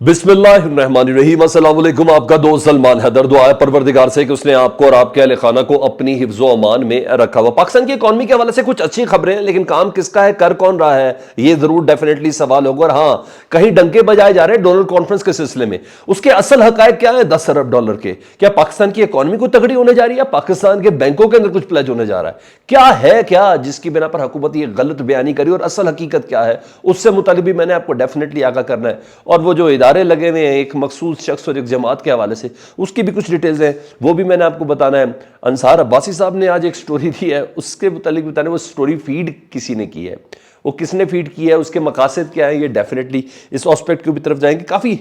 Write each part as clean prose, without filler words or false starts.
بسم اللہ الرحمن الرحیم۔ السلام علیکم، آپ کا دوست سلمان حیدر۔ دعا ہے پروردگار سے کہ اس نے آپ کو اور آپ کے اہل خانہ کو اپنی حفظ و امان میں رکھا ہوا۔ پاکستان کی اکانومی کے حوالے سے کچھ اچھی خبریں ہیں، لیکن کام کس کا ہے، کر کون رہا ہے، یہ ضرور ڈیفینیٹلی سوال ہوگا۔ اور ہاں، کہیں ڈنکے بجائے جا رہے ہیں ڈونلڈ کانفرنس کے سلسلے میں۔ اس کے اصل حقائق کیا ہے؟ 10 ارب ڈالر کے۔ کیا پاکستان کی اکانومی کو تگڑی ہونے جا رہی ہے؟ پاکستان کے بینکوں کے اندر کچھ پلیج ہونے جا رہا ہے کیا جس کی بنا پر حکومت یہ غلط بیانی کری، اور اصل حقیقت کیا ہے اس سے متعلق بھی میں نے آپ کو ڈیفینیٹلی آگاہ کرنا ہے۔ اور وہ جو ادارے لگے ہوئے ہیں ایک مخصوص شخص اور ایک جماعت کے حوالے سے، اس کی بھی کچھ ڈیٹیلز ہیں، وہ بھی میں نے آپ کو بتانا ہے۔ انصار عباسی صاحب نے آج ایک سٹوری دی ہے، اس کے متعلق بتانا ہے وہ سٹوری فیڈ کسی نے کی ہے، وہ کس نے فیڈ کی ہے، اس کے مقاصد کیا ہیں، یہ ڈیفینیٹلی اس آسپیکٹ کی بھی طرف جائیں گے۔ کافی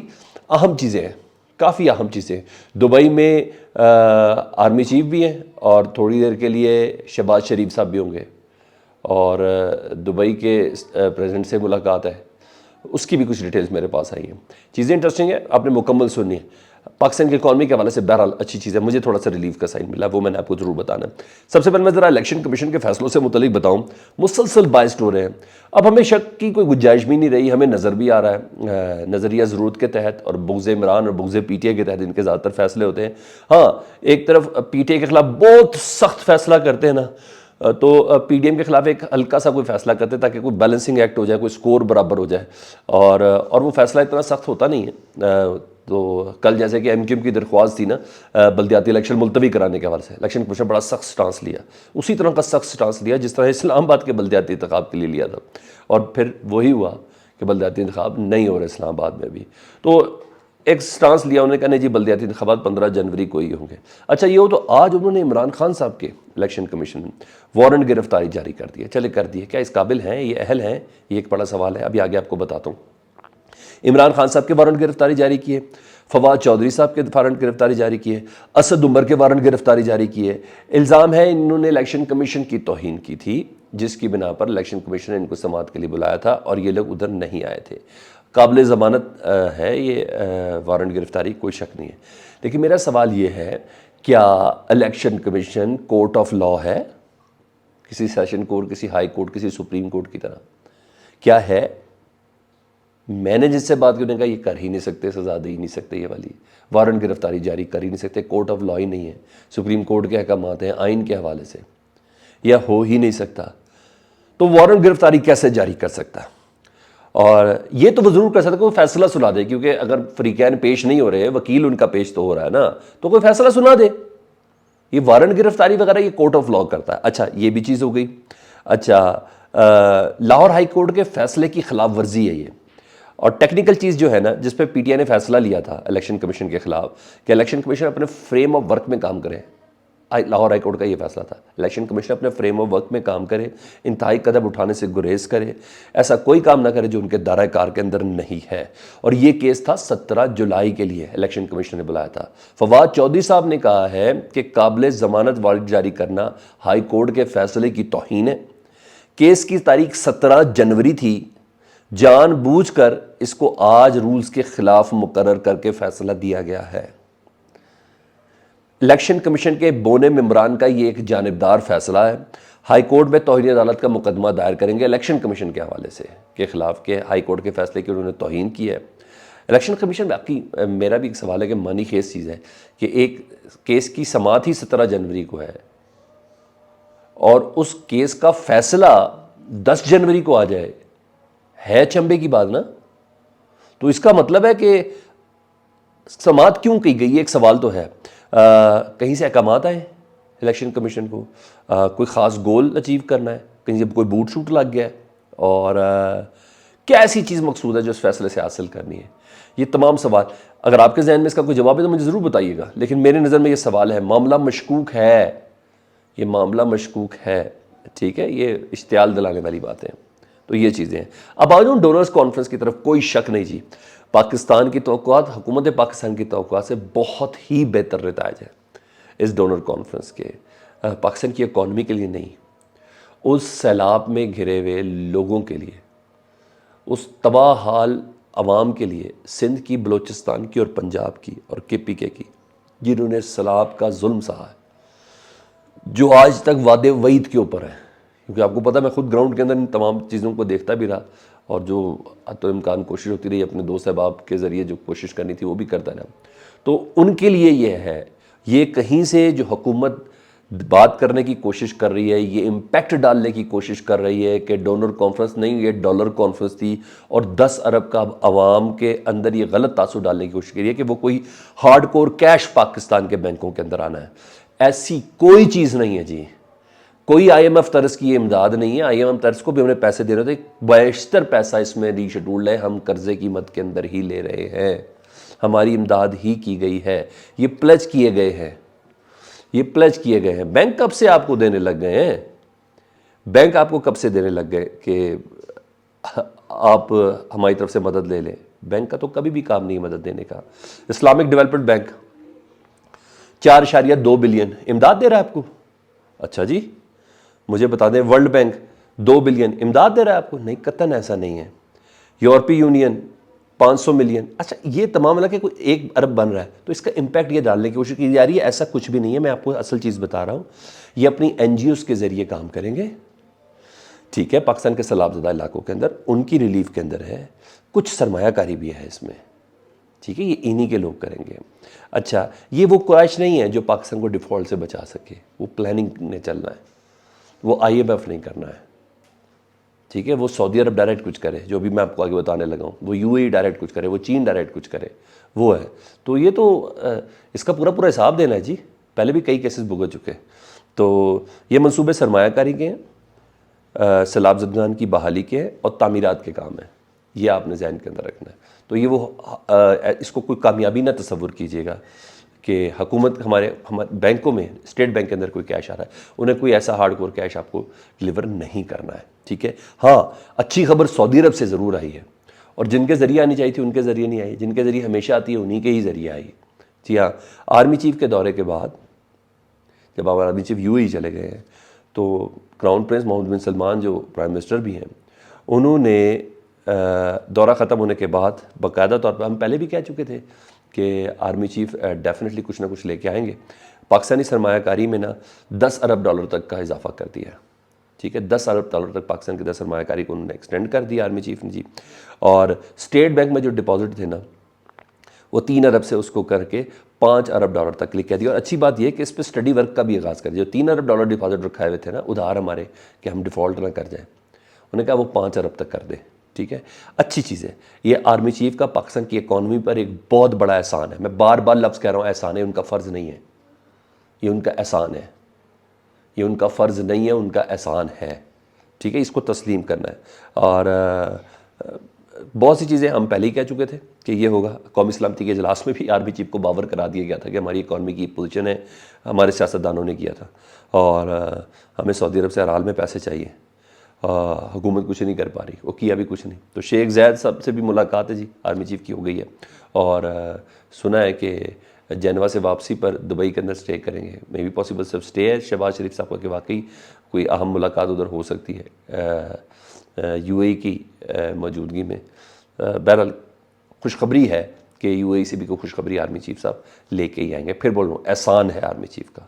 اہم چیزیں ہیں، کافی اہم چیزیں۔ دبئی میں آرمی چیف بھی ہیں اور تھوڑی دیر کے لیے شہباز شریف صاحب بھی ہوں گے، اور دبئی کے پریزیڈنٹ سے ملاقات ہے، اس کی بھی کچھ ڈیٹیلز میرے پاس آئی ہیں۔ چیزیں انٹرسٹنگ ہیں، آپ نے مکمل سننی ہے۔ پاکستان کی اکانومی کے حوالے سے بہرحال اچھی چیز ہے، مجھے تھوڑا سا ریلیف کا سائن ملا، وہ میں نے آپ کو ضرور بتانا ہے۔ سب سے پہلے میں ذرا الیکشن کمیشن کے فیصلوں سے متعلق بتاؤں۔ مسلسل باعث ہو رہے ہیں، اب ہمیں شک کی کوئی گنجائش بھی نہیں رہی، ہمیں نظر بھی آ رہا ہے نظریہ ضرورت کے تحت اور بغض عمران اور بغض پی ٹی اے کے تحت ان کے زیادہ تر فیصلے ہوتے ہیں۔ ہاں، ایک طرف پی ٹی اے کے خلاف بہت سخت فیصلہ کرتے ہیں نا، تو پی ڈی ایم کے خلاف ایک ہلکا سا کوئی فیصلہ کرتے تاکہ کوئی بیلنسنگ ایکٹ ہو جائے، کوئی سکور برابر ہو جائے، اور وہ فیصلہ اتنا سخت ہوتا نہیں ہے۔ تو کل جیسے کہ ایم کیو ایم کی درخواست تھی نا بلدیاتی الیکشن ملتوی کرانے کے حوالے سے، الیکشن کمیشن بڑا سخت سٹانس لیا، اسی طرح کا سخت سٹانس لیا جس طرح اسلام آباد کے بلدیاتی انتخاب کے لیے لیا تھا، اور پھر وہی ہوا کہ بلدیاتی انتخاب نہیں ہو رہے اسلام آباد میں بھی۔ تو ایک سٹانس لیا انہوں نے، کہا نہیں جی بلدیاتی انتخابات 15 جنوری کو ہی ہوں گے۔ اچھا یہ ہو تو آج انہوں نے عمران خان صاحب کے الیکشن کمیشن میں وارنٹ گرفتاری جاری کر دی ہے۔ چلے کر دی ہے، کیا اس قابل ہیں، یہ اہل ہیں، یہ ایک بڑا سوال ہے، ابھی آگے آپ کو بتاتا ہوں۔ عمران خان صاحب کے وارنٹ گرفتاری جاری کیے، فواد چودھری صاحب کے وارنٹ گرفتاری جاری کیے، اسد عمر کے وارنٹ گرفتاری جاری کیے۔ الزام ہے انہوں نے الیکشن کمیشن کی توہین کی تھی، جس کی بنا پر الیکشن کمیشن نے ان کو سماعت کے لیے بلایا تھا اور یہ لوگ ادھر نہیں آئے تھے۔ قابل ضمانت ہے یہ وارنٹ گرفتاری، کوئی شک نہیں ہے۔ لیکن میرا سوال یہ ہے، کیا election commission court of law ہے، کسی سیشن کورٹ، کسی ہائی کورٹ، کسی سپریم کورٹ کی طرح؟ کیا ہے؟ میں نے جس سے بات کرنے کا، یہ کر ہی نہیں سکتے، سزا دے ہی نہیں سکتے، یہ والی وارنٹ گرفتاری جاری کر ہی نہیں سکتے، کورٹ آف لا ہی نہیں ہے، سپریم کورٹ کے احکامات ہیں آئین کے حوالے سے، یا ہو ہی نہیں سکتا۔ تو وارنٹ گرفتاری کیسے جاری کر سکتا؟ اور یہ تو وہ ضرور کر سکتا کہ وہ فیصلہ سنا دے، کیونکہ اگر فریقین پیش نہیں ہو رہے، وکیل ان کا پیش تو ہو رہا ہے نا، تو کوئی فیصلہ سنا دے۔ یہ وارنٹ گرفتاری وغیرہ یہ کورٹ آف لا کرتا ہے۔ اچھا یہ بھی چیز ہو گئی۔ اچھا لاہور ہائی کورٹ کے فیصلے کی خلاف ورزی ہے یہ، اور ٹیکنیکل چیز جو ہے نا، جس پہ پی ٹی آئی نے فیصلہ لیا تھا الیکشن کمیشن کے خلاف کہ الیکشن کمیشن اپنے فریم آف ورک میں کام کرے، لاہور ہائی کورٹ کا یہ فیصلہ تھا، الیکشن کمیشن اپنے فریم آف ورک میں کام کرے، انتہائی قدم اٹھانے سے گریز کرے، ایسا کوئی کام نہ کرے جو ان کے دائرہ کار کے اندر نہیں ہے۔ اور یہ کیس تھا 17 جولائی کے لیے الیکشن کمیشن نے بلایا تھا۔ فواد چودھری صاحب نے کہا ہے کہ قابل ضمانت وارنٹ جاری کرنا ہائی کورٹ کے فیصلے کی توہین ہے۔ کیس کی تاریخ 17 جنوری تھی، جان بوجھ کر اس کو آج رولز کے خلاف مقرر کر کے فیصلہ دیا گیا ہے۔ الیکشن کمیشن کے بونے ممبران کا یہ ایک جانبدار فیصلہ ہے۔ ہائی کورٹ میں توہین عدالت کا مقدمہ دائر کریں گے الیکشن کمیشن کے حوالے سے کے خلاف کہ ہائی کورٹ کے فیصلے کی انہوں نے توہین کی ہے۔ الیکشن کمیشن باقی میرا بھی ایک سوال ہے کہ معنی خیز چیز ہے کہ ایک کیس کی سماعت ہی 17 جنوری کو ہے، اور اس کیس کا فیصلہ 10 جنوری کو آ جائے، ہے چنبے کی بات نا؟ تو اس کا مطلب ہے کہ سماعت کیوں کی گئی، ایک سوال تو ہے۔ کہیں سے احکامات آئے الیکشن کمیشن کو، کوئی خاص گول اچیو کرنا ہے، کہیں سے کوئی بوٹ شوٹ لگ گیا ہے، اور کیا ایسی چیز مقصود ہے جو اس فیصلے سے حاصل کرنی ہے؟ یہ تمام سوال، اگر آپ کے ذہن میں اس کا کوئی جواب ہے تو مجھے ضرور بتائیے گا، لیکن میرے نظر میں یہ سوال ہے، معاملہ مشکوک ہے، یہ معاملہ مشکوک ہے، ٹھیک ہے، یہ اشتعال دلانے والی باتیں ہیں۔ تو یہ چیزیں ہیں۔ اب آ جاؤں ڈونرز کانفرنس کی طرف، کوئی شک نہیں جی، پاکستان کی توقعات، حکومت پاکستان کی توقعات سے بہت ہی بہتر نتائج ہے اس ڈونر کانفرنس کے، پاکستان کی اکانومی کے لیے نہیں، اس سیلاب میں گھرے ہوئے لوگوں کے لیے، اس تباہ حال عوام کے لیے، سندھ کی، بلوچستان کی اور پنجاب کی اور کے پی کے کی، جنہوں نے سیلاب کا ظلم سہا ہے، جو آج تک وعدے وعید کے اوپر ہے، کیونکہ آپ کو پتہ میں خود گراؤنڈ کے اندر ان تمام چیزوں کو دیکھتا بھی رہا، اور جو حتی امکان کوشش ہوتی رہی اپنے دوست احباب کے ذریعے جو کوشش کرنی تھی وہ بھی کرتا رہا. تو ان کے لیے یہ ہے، یہ کہیں سے جو حکومت بات کرنے کی کوشش کر رہی ہے، یہ امپیکٹ ڈالنے کی کوشش کر رہی ہے کہ ڈونر کانفرنس نہیں، یہ ڈالر کانفرنس تھی، اور 10 ارب کا عوام کے اندر یہ غلط تاثر ڈالنے کی کوشش کی ہے کہ وہ کوئی ہارڈ کور کیش پاکستان کے بینکوں کے اندر آنا ہے. ایسی کوئی چیز نہیں ہے جی. کوئی آئی ایم ایف طرز کی یہ امداد نہیں ہے. آئی ایم ایف طرز کو بھی ہم نے پیسے دے رہے تھے، بیشتر پیسہ اس میں ری شیڈولڈ ہے، ہم قرضے کی مد کے اندر ہی لے رہے ہیں، ہماری امداد ہی کی گئی ہے، یہ پلج کیے گئے ہیں، یہ پلج کیے گئے ہیں. بینک کب سے آپ کو دینے لگ گئے ہیں؟ بینک آپ کو کب سے دینے لگ گئے کہ آپ ہماری طرف سے مدد لے لیں؟ بینک کا تو کبھی بھی کام نہیں مدد دینے کا. اسلامک ڈیولپمنٹ بینک 4.2 بلین امداد دے رہا ہے آپ کو. اچھا جی، مجھے بتا دیں ورلڈ بینک 2 بلین امداد دے رہا ہے آپ کو؟ نہیں، قطعاً ایسا نہیں ہے. یورپی یونین 500 ملین. اچھا، یہ تمام ملا کے کوئی 1 ارب بن رہا ہے، تو اس کا امپیکٹ یہ ڈالنے کی کوشش کی جا رہی ہے. ایسا کچھ بھی نہیں ہے، میں آپ کو اصل چیز بتا رہا ہوں. یہ اپنی این جی اوز کے ذریعے کام کریں گے، ٹھیک ہے، پاکستان کے سیلاب زدہ علاقوں کے اندر، ان کی ریلیف کے اندر ہے. کچھ سرمایہ کاری بھی ہے اس میں، ٹھیک ہے، یہ انہی کے لوگ کریں گے. اچھا، یہ وہ کوشش نہیں ہے جو پاکستان کو ڈیفالٹ سے بچا سکے، وہ پلاننگ نے چلنا ہے، وہ آئی ایم ایف نہیں کرنا ہے، ٹھیک ہے. وہ سعودی عرب ڈائریکٹ کچھ کرے، جو بھی میں آپ کو آگے بتانے لگا ہوں، وہ یو اے ای ڈائریکٹ کچھ کرے، وہ چین ڈائریکٹ کچھ کرے، وہ ہے. تو یہ تو اس کا پورا حساب دینا ہے جی. پہلے بھی کئی کیسز بھگت چکے. تو یہ منصوبے سرمایہ کاری کے ہیں، سیلاب زدگان کی بحالی کے ہیں، اور تعمیرات کے کام ہیں. یہ آپ نے ذہن کے اندر رکھنا ہے. تو یہ وہ اس کو کوئی کامیابی نہ تصور کیجیے گا کہ حکومت ہمارے بینکوں میں، اسٹیٹ بینک کے اندر کوئی کیش آ رہا ہے، انہیں کوئی ایسا ہارڈ کور کیش آپ کو ڈلیور نہیں کرنا ہے، ٹھیک ہے. ہاں، اچھی خبر سعودی عرب سے ضرور آئی ہے، اور جن کے ذریعے آنی چاہیے تھی ان کے ذریعے نہیں آئی، جن کے ذریعے ہمیشہ آتی ہے انہی کے ہی ذریعے آئی. جی ہاں، آرمی چیف کے دورے کے بعد جب آپ آرمی چیف یو اے ای چلے گئے ہیں، تو کراؤن پرنس محمد بن سلمان جو پرائم منسٹر بھی ہیں، انہوں نے دورہ ختم ہونے کے بعد باقاعدہ طور پر، ہم پہلے بھی کہہ چکے تھے کہ آرمی چیف ڈیفینیٹلی کچھ نہ کچھ لے کے آئیں گے. پاکستانی سرمایہ کاری میں نا 10 ارب ڈالر تک کا اضافہ کر دیا، ٹھیک ہے. 10 ارب ڈالر تک پاکستان کے 10 سرمایہ کاری کو انہوں نے ایکسٹینڈ کر دیا آرمی چیف نے جی. اور اسٹیٹ بینک میں جو ڈپازٹ تھے نا، وہ 3 ارب سے اس کو کر کے 5 ارب ڈالر تک لے کے دیا. اور اچھی بات یہ کہ اس پہ اسٹڈی ورک کا بھی آغاز کر دیا. جو 3 ارب ڈالر ڈپازٹ رکھائے ہوئے تھے نا ادھار ہمارے، کہ ہم ڈیفالٹ نہ کر جائیں، انہوں نے کہا وہ 5 ارب تک کر دے، ٹھیک ہے. اچھی چیز ہے. یہ آرمی چیف کا پاکستان کی اکانومی پر ایک بہت بڑا احسان ہے. میں بار بار لفظ کہہ رہا ہوں احسان ہے، ان کا فرض نہیں ہے، یہ ان کا احسان ہے، یہ ان کا فرض نہیں ہے، ان کا احسان ہے، ٹھیک ہے. اس کو تسلیم کرنا ہے. اور بہت سی چیزیں ہم پہلے ہی کہہ چکے تھے کہ یہ ہوگا. قومی سلامتی کے اجلاس میں بھی آرمی چیف کو باور کرا دیا گیا تھا کہ ہماری اکانومی کی پوزیشن ہے، ہمارے سیاستدانوں نے کیا تھا، اور ہمیں سعودی عرب سے ہر حال میں پیسے چاہیے، حکومت کچھ نہیں کر پا رہی، وہ کیا بھی کچھ نہیں. تو شیخ زید صاحب سے بھی ملاقات ہے جی، آرمی چیف کی ہو گئی ہے، اور سنا ہے کہ جنوا سے واپسی پر دبئی کے اندر سٹے کریں گے. مے بی پاسبل صرف سٹے ہے شہباز شریف صاحب کا، کہ واقعی کوئی اہم ملاقات ادھر ہو سکتی ہے یو اے ای کی موجودگی میں. بہرحال خوشخبری ہے کہ یو اے ای سے بھی کوئی خوشخبری آرمی چیف صاحب لے کے ہی آئیں گے. پھر بول رہا ہوں احسان ہے آرمی چیف کا،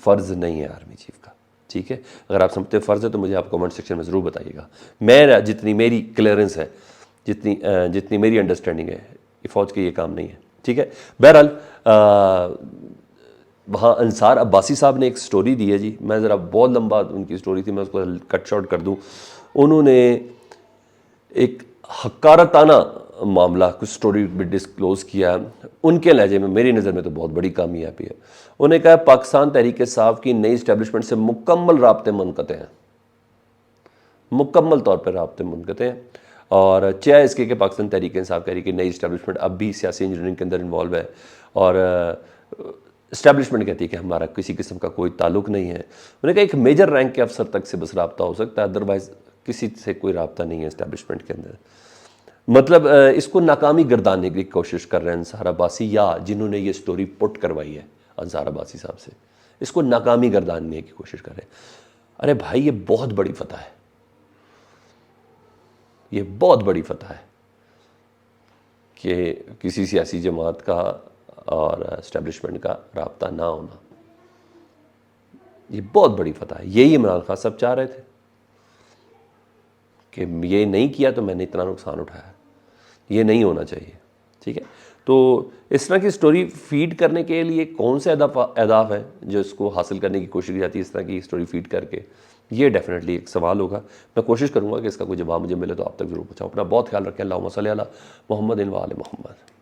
فرض نہیں ہے آرمی چیف کا، ٹھیک ہے. اگر آپ سمجھتے فرض ہے تو مجھے آپ کمنٹ سیکشن میں ضرور بتائیے گا. میں جتنی میری کلیئرنس ہے، جتنی میری انڈرسٹینڈنگ ہے، یہ فوج کے یہ کام نہیں ہے، ٹھیک ہے. بہرحال وہاں انصار عباسی صاحب نے ایک سٹوری دی ہے جی. میں ذرا بہت لمبا ان کی سٹوری تھی، میں اس کو کٹ شارٹ کر دوں. انہوں نے ایک حقارتانہ معاملہ کچھ سٹوری بھی ڈسکلوز کیا ان کے لہجے میں. میری نظر میں تو بہت بڑی کامیابی ہے. انہوں نے کہا پاکستان تحریک انصاف کی نئی اسٹیبلشمنٹ سے مکمل رابطے منقطع ہیں، مکمل طور پر رابطے منقطع ہیں. اور چاہے اس کے کہ پاکستان تحریک انصاف کہہ رہی کہ نئی اسٹیبلشمنٹ اب بھی سیاسی انجینئرنگ کے اندر انوالو ہے، اور اسٹیبلشمنٹ کہتی ہے کہ ہمارا کسی قسم کا کوئی تعلق نہیں ہے. انہوں نے کہا ایک میجر رینک کے افسر تک سے بس رابطہ ہو سکتا ہے، ادروائز کسی سے کوئی رابطہ نہیں ہے اسٹیبلشمنٹ کے اندر. مطلب اس کو ناکامی گردانے کی کوشش کر رہے ہیں انصار عباسی، یا جنہوں نے یہ سٹوری پٹ کروائی ہے انصار عباسی صاحب سے، اس کو ناکامی گردانے کی کوشش کر رہے ہیں. ارے بھائی، یہ بہت بڑی فتح ہے، یہ بہت بڑی فتح ہے کہ کسی سیاسی جماعت کا اور اسٹیبلشمنٹ کا رابطہ نہ ہونا. یہ بہت بڑی فتح ہے. یہی عمران خان صاحب چاہ رہے تھے کہ یہ نہیں کیا تو میں نے اتنا نقصان اٹھایا. یہ نہیں ہونا چاہیے. ٹھیک ہے. تو اس طرح کی سٹوری فیڈ کرنے کے لیے کون سے اہداف ہیں جو اس کو حاصل کرنے کی کوشش کی جاتی ہے اس طرح کی سٹوری فیڈ کر کے؟ یہ ڈیفینیٹلی ایک سوال ہوگا. میں کوشش کروں گا کہ اس کا کوئی جواب مجھے ملے تو آپ تک ضرور پہنچاؤں. اپنا بہت خیال رکھیں. اللہم صلی علی محمد و آل محمد.